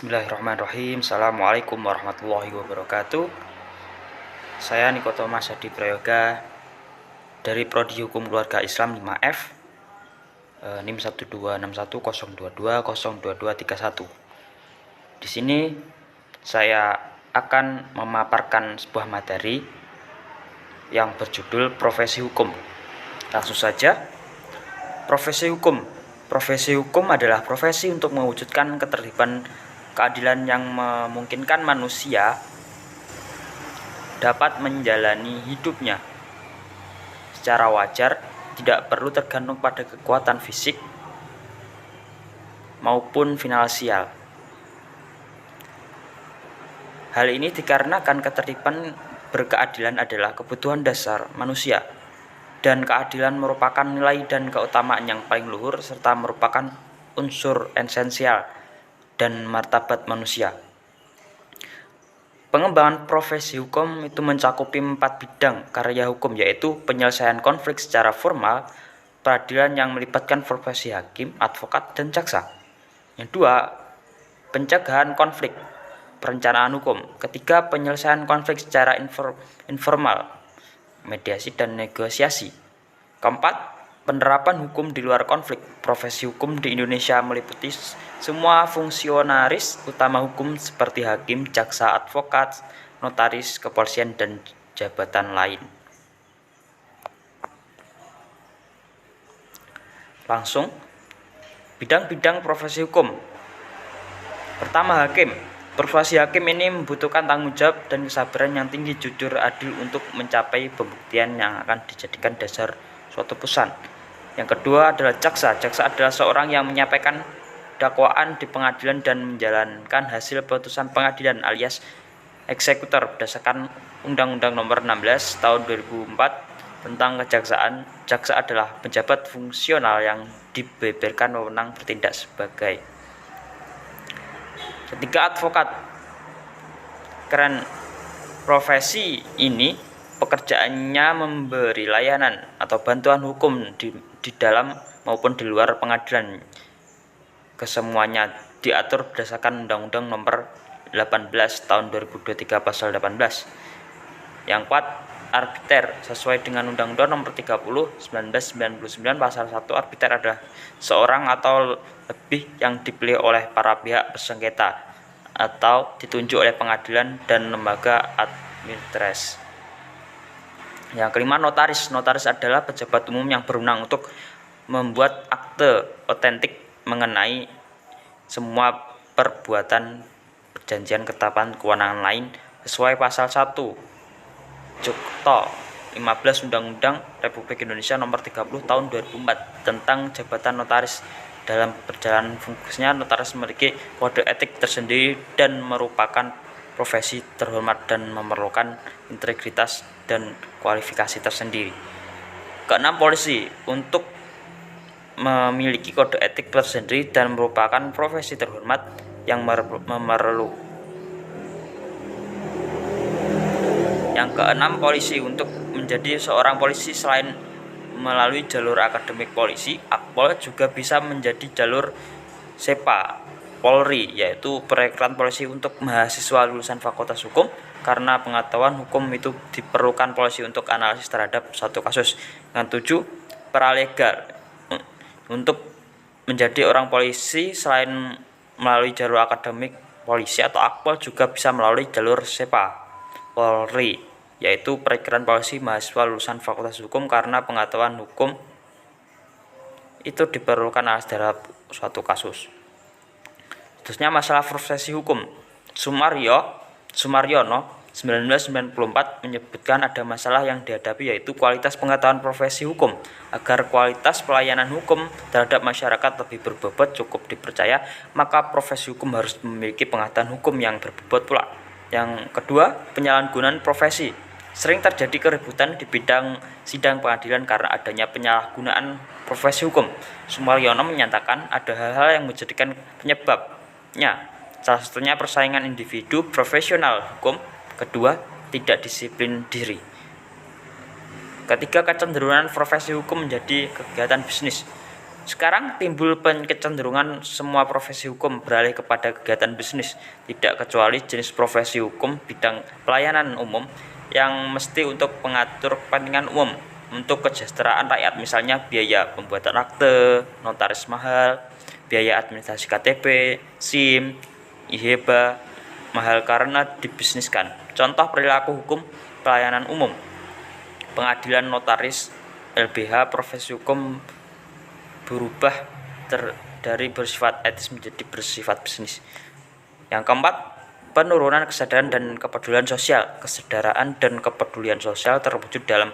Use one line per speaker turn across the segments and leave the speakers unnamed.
Bismillahirrahmanirrahim. Assalamualaikum warahmatullahi wabarakatuh. Saya Niko Thomas Hadi Prayoga dari Prodi Hukum Keluarga Islam 5F, NIM 1261022022231. Di sini saya akan memaparkan sebuah materi yang berjudul Profesi Hukum. Langsung saja. Profesi hukum. Profesi hukum adalah profesi untuk mewujudkan ketertiban keadilan yang memungkinkan manusia dapat menjalani hidupnya secara wajar, tidak perlu tergantung pada kekuatan fisik maupun finansial. Hal ini dikarenakan ketertiban berkeadilan adalah kebutuhan dasar manusia, dan keadilan merupakan nilai dan keutamaan yang paling luhur serta merupakan unsur esensial dan martabat manusia. Pengembangan profesi hukum itu mencakupi 4 bidang karya hukum, yaitu penyelesaian konflik secara formal, peradilan yang melibatkan profesi hakim, advokat, dan jaksa. Yang kedua, pencegahan konflik, perencanaan hukum. Ketiga, penyelesaian konflik secara informal, mediasi dan negosiasi. Keempat, penerapan hukum di luar konflik. Profesi hukum di Indonesia meliputi semua fungsionaris utama hukum seperti hakim, jaksa, advokat, notaris, kepolisian, dan jabatan lain. Langsung, bidang-bidang profesi hukum. Pertama, hakim. Profesi hakim ini membutuhkan tanggung jawab dan kesabaran yang tinggi, jujur, adil untuk mencapai pembuktian yang akan dijadikan dasar suatu putusan. Yang kedua adalah jaksa. Jaksa adalah seorang yang menyampaikan dakwaan di pengadilan dan menjalankan hasil putusan pengadilan alias eksekutor berdasarkan Undang-Undang Nomor 16 Tahun 2004 tentang kejaksaan. Jaksa adalah pejabat fungsional yang diberikan wewenang bertindak sebagai. Ketiga, advokat. Keren profesi ini pekerjaannya memberi layanan atau bantuan hukum di dalam maupun di luar pengadilan. Kesemuanya diatur berdasarkan Undang-Undang Nomor 18 Tahun 2023 Pasal 18. Yang keempat, arbiter. Sesuai dengan Undang-Undang Nomor 30 1999 Pasal 1, arbiter adalah seorang atau lebih yang dipilih oleh para pihak bersengketa atau ditunjuk oleh pengadilan dan lembaga administrasi. Yang kelima, notaris. Notaris adalah pejabat umum yang berwenang untuk membuat akte otentik mengenai semua perbuatan, perjanjian, ketetapan, kewenangan lain sesuai pasal 1 Jukto 15 Undang-Undang Republik Indonesia Nomor 30 Tahun 2004 tentang jabatan notaris. Dalam perjalanan fungsinya, notaris memiliki kode etik tersendiri dan merupakan profesi terhormat dan memerlukan integritas dan kualifikasi tersendiri. Keenam, polisi. Untuk memiliki kode etik tersendiri dan merupakan profesi terhormat yang Yang keenam, polisi. Untuk menjadi seorang polisi, selain melalui jalur akademik polisi, Akpol juga bisa menjadi jalur SEPA Polri, yaitu perekrutan polisi untuk mahasiswa lulusan Fakultas Hukum. Karena pengetahuan hukum itu diperlukan polisi untuk analisis terhadap suatu kasus. Yang 7, paralegal. Untuk menjadi orang polisi, selain melalui jalur akademik polisi atau Akpol, juga bisa melalui jalur SEPA Polri, yaitu perekrutan polisi mahasiswa lulusan Fakultas Hukum. Karena pengetahuan hukum itu diperlukan terhadap suatu kasus. Seterusnya, masalah profesi hukum. Sumaryono 1994 menyebutkan ada masalah yang dihadapi, yaitu kualitas pengetahuan profesi hukum. Agar kualitas pelayanan hukum terhadap masyarakat lebih berbobot, cukup dipercaya, maka profesi hukum harus memiliki pengetahuan hukum yang berbobot pula. Yang kedua, penyalahgunaan profesi. Sering terjadi keributan di bidang sidang pengadilan karena adanya penyalahgunaan profesi hukum. Sumaryono menyatakan ada hal-hal yang menjadikan penyebabnya. Salah satunya persaingan individu profesional hukum. Kedua, tidak disiplin diri. Ketiga, kecenderungan profesi hukum menjadi kegiatan bisnis. Sekarang timbul kecenderungan semua profesi hukum beralih kepada kegiatan bisnis, tidak kecuali jenis profesi hukum bidang pelayanan umum yang mesti untuk mengatur kepentingan umum untuk kesejahteraan rakyat, misalnya biaya pembuatan akte, notaris mahal, biaya administrasi KTP, SIM, IHEBA, mahal karena dibisniskan. Contoh perilaku hukum pelayanan umum, pengadilan, notaris, LBH, profesi hukum berubah dari bersifat etis menjadi bersifat bisnis. Yang keempat, penurunan kesadaran dan kepedulian sosial. Kesadaran dan kepedulian sosial terwujud dalam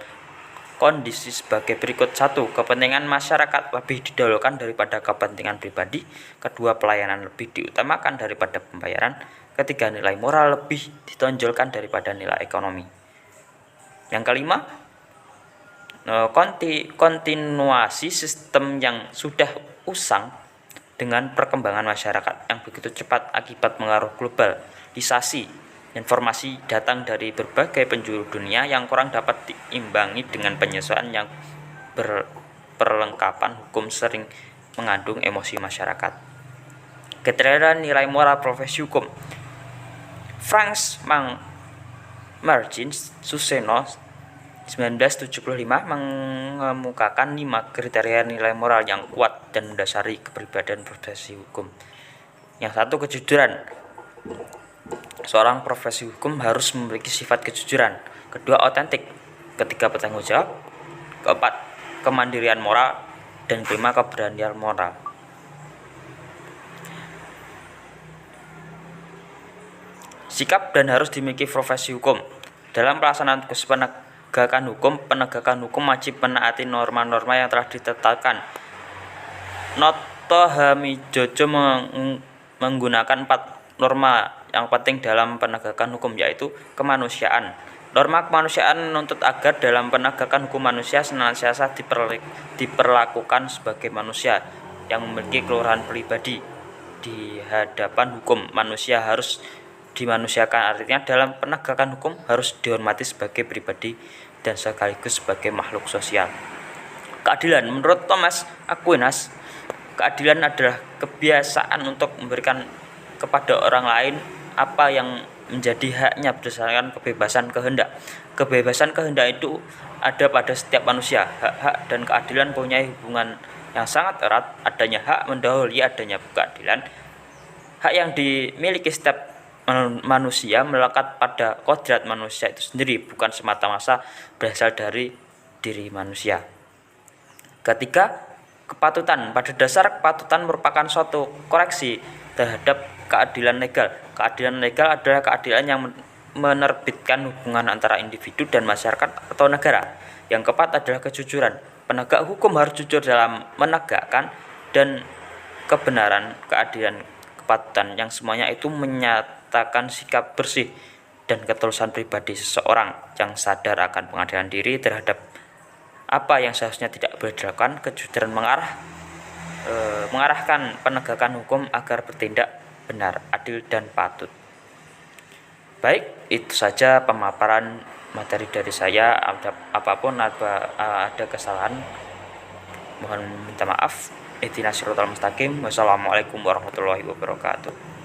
kondisi sebagai berikut. 1. Kepentingan masyarakat lebih didahulukan daripada kepentingan pribadi. 2. Pelayanan lebih diutamakan daripada pembayaran. 3. Nilai moral lebih ditonjolkan daripada nilai ekonomi. Yang kelima, kontinuasi sistem yang sudah usang dengan perkembangan masyarakat yang begitu cepat akibat pengaruh globalisasi. Informasi datang dari berbagai penjuru dunia yang kurang dapat diimbangi dengan penyesuaian yang perlengkapan hukum sering mengandung emosi masyarakat. Kriteria nilai moral profesi hukum. Franz Martin Suseno 1975 mengemukakan 5 kriteria nilai moral yang kuat dan mendasari kepribadian profesi hukum. Yang 1, kejujuran. Seorang profesi hukum harus memiliki sifat kejujuran. 2, otentik. 3, bertanggung jawab. 4, kemandirian moral. Dan 5, keberanian moral. Sikap dan harus dimiliki profesi hukum. Dalam pelaksanaan tugas penegakan hukum wajib menaati norma-norma yang telah ditetapkan. Noto Hamijojo menggunakan 4 norma yang penting dalam penegakan hukum, yaitu kemanusiaan. Norma kemanusiaan menuntut agar dalam penegakan hukum manusia senantiasa diperlakukan sebagai manusia yang memiliki kelurahan pribadi di hadapan hukum. Manusia harus dimanusiakan, artinya dalam penegakan hukum harus dihormati sebagai pribadi dan sekaligus sebagai makhluk sosial. Keadilan. Menurut Thomas Aquinas, keadilan adalah kebiasaan untuk memberikan kepada orang lain apa yang menjadi haknya berdasarkan kebebasan kehendak. Kebebasan kehendak itu ada pada setiap manusia. Hak-hak dan keadilan punya hubungan yang sangat erat. Adanya hak mendahului adanya keadilan. Hak yang dimiliki setiap manusia melekat pada kodrat manusia itu sendiri, bukan semata-mata berasal dari diri manusia. Ketiga, kepatutan. Pada dasar kepatutan merupakan suatu koreksi terhadap keadilan legal. Keadilan legal adalah keadilan yang menerbitkan hubungan antara individu dan masyarakat atau negara. Yang keempat adalah kejujuran. Penegak hukum harus jujur dalam menegakkan dan kebenaran, keadilan, kepatutan yang semuanya itu menyatakan sikap bersih dan ketulusan pribadi seseorang yang sadar akan pengadilan diri terhadap apa yang seharusnya tidak boleh dilakukan. Kejujuran mengarahkan penegakan hukum agar bertindak benar, adil, dan patut. Baik, itu saja pemaparan materi dari saya. Apapun ada kesalahan, mohon minta maaf. Ihdinas siratal mustaqim. Wassalamualaikum warahmatullahi wabarakatuh.